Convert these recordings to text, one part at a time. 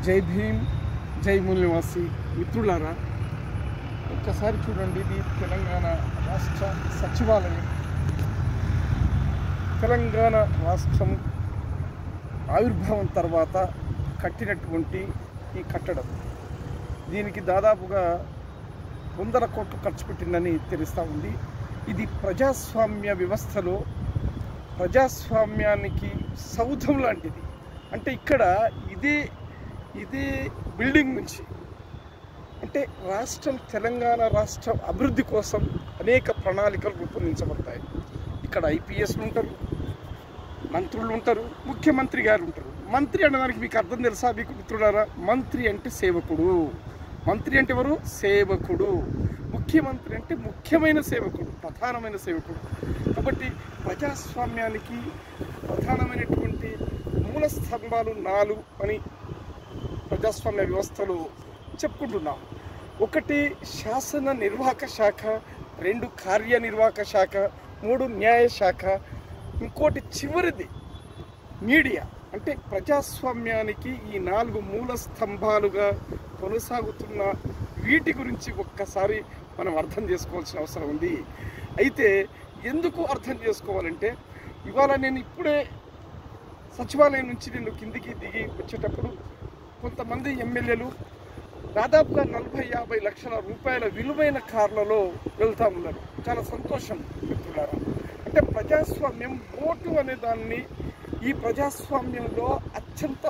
జై భీమ్, జై మూల్ నివాసి మిత్రులారా, ఒక్కసారి చూడండి. ఇది తెలంగాణ రాష్ట్ర సచివాలయం. తెలంగాణ రాష్ట్రం ఆవిర్భావం తర్వాత కట్టినటువంటి ఈ కట్టడం, దీనికి దాదాపుగా 100 కోట్లు ఖర్చు పెట్టిందని తెలుస్తూ ఉంది. ఇది ప్రజాస్వామ్య వ్యవస్థలో ప్రజాస్వామ్యానికి సౌధం లాంటిది. అంటే ఇక్కడ ఇదే బిల్డింగ్ నుంచి అంటే రాష్ట్రం, తెలంగాణ రాష్ట్రం అభివృద్ధి కోసం అనేక ప్రణాళికలు రూపొందించబడతాయి. ఇక్కడ ఐపీఎస్లు ఉంటారు, మంత్రులు ఉంటారు, ముఖ్యమంత్రి గారు ఉంటారు. మంత్రి అనడానికి మీకు అర్థం తెలుసా మీకు మిత్రులారా? మంత్రి అంటే సేవకుడు. మంత్రి అంటే ఎవరు? సేవకుడు. ముఖ్యమంత్రి అంటే ముఖ్యమైన సేవకుడు, ప్రధానమైన సేవకుడు. కాబట్టి ప్రజాస్వామ్యానికి ప్రధానమైనటువంటి మూల స్తంభాలు 4 అని ప్రజాస్వామ్య వ్యవస్థలో చెప్పుకుంటున్నాం. 1 శాసన నిర్వాహక శాఖ, 2 కార్యనిర్వాహక శాఖ, 3 న్యాయ శాఖ, ఇంకోటి చివరిది మీడియా. అంటే ప్రజాస్వామ్యానికి ఈ 4 మూల స్తంభాలుగా కొనసాగుతున్న వీటి గురించి ఒక్కసారి మనం అర్థం చేసుకోవాల్సిన అవసరం ఉంది. అయితే ఎందుకు అర్థం చేసుకోవాలంటే, ఇవాళ నేను ఇప్పుడే సచివాలయం నుంచి నేను కిందికి దిగి వచ్చేటప్పుడు కొంతమంది ఎమ్మెల్యేలు దాదాపుగా 40-50 లక్షల రూపాయల విలువైన కార్లలో వెళ్తూ ఉన్నారు. చాలా సంతోషం మిత్రులారా. అంటే ప్రజాస్వామ్యం, ఓటు అనే దాన్ని, ఈ ప్రజాస్వామ్యంలో అత్యంత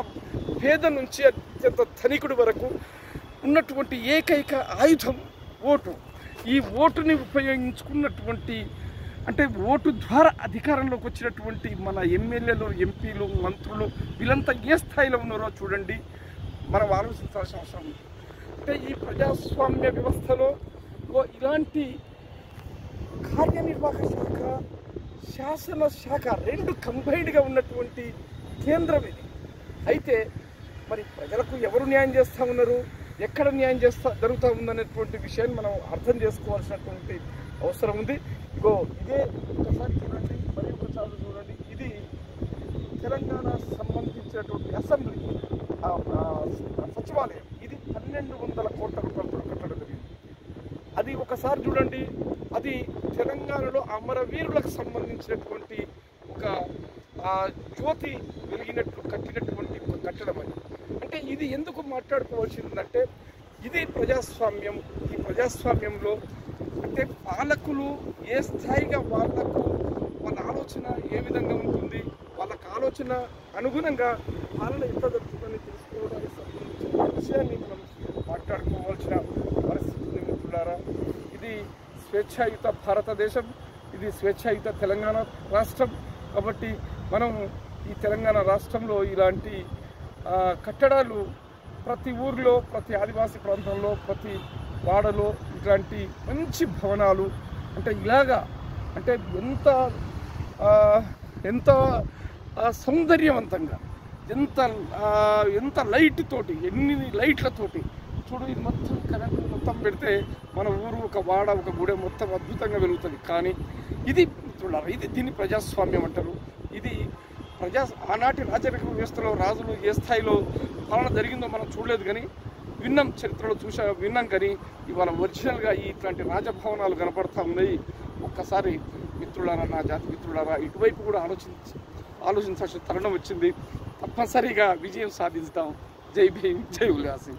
పేద నుంచి అత్యంత ధనికుడి వరకు ఉన్నటువంటి ఏకైక ఆయుధం ఓటు. ఈ ఓటుని ఉపయోగించుకున్నటువంటి, అంటే ఓటు ద్వారా అధికారంలోకి వచ్చినటువంటి మన ఎమ్మెల్యేలు, ఎంపీలు, మంత్రులు, వీళ్ళంతా ఏ స్థాయిలో ఉన్నారో చూడండి, మనం ఆలోచించాల్సిన అవసరం ఉంది. అంటే ఈ ప్రజాస్వామ్య వ్యవస్థలో ఇలాంటి కార్యనిర్వాహక శాఖ, శాసన శాఖ 2 కంబైన్డ్గా ఉన్నటువంటి కేంద్రం ఇది. అయితే మరి ప్రజలకు ఎవరు న్యాయం చేస్తూ ఉన్నారు, ఎక్కడ న్యాయం జరుగుతూ ఉందనేటువంటి విషయాన్ని మనం అర్థం చేసుకోవాల్సినటువంటి అవసరం ఉంది. ఇదే ఒకసారి చూడండి, మరి ఒకసారి చూడండి. ఇది తెలంగాణ సంబంధించినటువంటి అసెంబ్లీ సచివాలయం. ఇది 1200 కోట్ల రూపాయలతో కట్టడం జరిగింది. అది ఒకసారి చూడండి. అది తెలంగాణలో అమరవీరులకు సంబంధించినటువంటి ఒక జ్యోతి వెలిగినట్లు కట్టినటువంటి ఒక కట్టడం అని. అంటే ఇది ఎందుకు మాట్లాడుకోవాల్సిందంటే, ఇది ప్రజాస్వామ్యం. ఈ ప్రజాస్వామ్యంలో అంటే పాలకులు ఏ స్థాయిగా వాళ్ళ ఆలోచన ఏ విధంగా ఉంటుంది, వాళ్ళకు ఆలోచన అనుగుణంగా పాలన ఎంత జరుగుతుందని తెలుసుకోవడానికి సంబంధించిన విషయాన్ని మనం మాట్లాడుకోవాల్సిన పరిస్థితి మిత్రులారా. ఇది స్వేచ్ఛాయుత భారతదేశం, ఇది స్వేచ్ఛాయుత తెలంగాణ రాష్ట్రం. కాబట్టి మనం ఈ తెలంగాణ రాష్ట్రంలో ఇలాంటి కట్టడాలు ప్రతి ఊరిలో, ప్రతి ఆదివాసీ ప్రాంతంలో, ప్రతి వాడలో ఇట్లాంటి మంచి భవనాలు, అంటే ఇలాగా అంటే ఎంత సౌందర్యవంతంగా, ఎంత లైట్ తోటి, ఎన్ని లైట్లతోటి చూడు. ఇది మొత్తం కరెంటు మొత్తం పెడితే మన ఊరు, ఒక వాడ, ఒక గుడి మొత్తం అద్భుతంగా వెలుగుతుంది. కానీ ఇది చూడాలి, దీన్ని ప్రజాస్వామ్యం అంటారు. ఇది ఆనాటి రాజరిక వ్యవస్థలో రాజులు ఏ స్థాయిలో పాలన జరిగిందో మనం చూడలేదు, కానీ విన్నాం, చరిత్రలో విన్నాం. కానీ ఇవాళ ఒరిజినల్గా ఇట్లాంటి రాజభవనాలు కనపడతా ఉన్నాయి. ఒక్కసారి మిత్రులారా, నా జాతి మిత్రులారా, ఇటువైపు కూడా ఆలోచించాల్సిన తరుణం వచ్చింది. తప్పనిసరిగా విజయం సాధిస్తాం. జై భీమ్, జై ఉల్లాసి.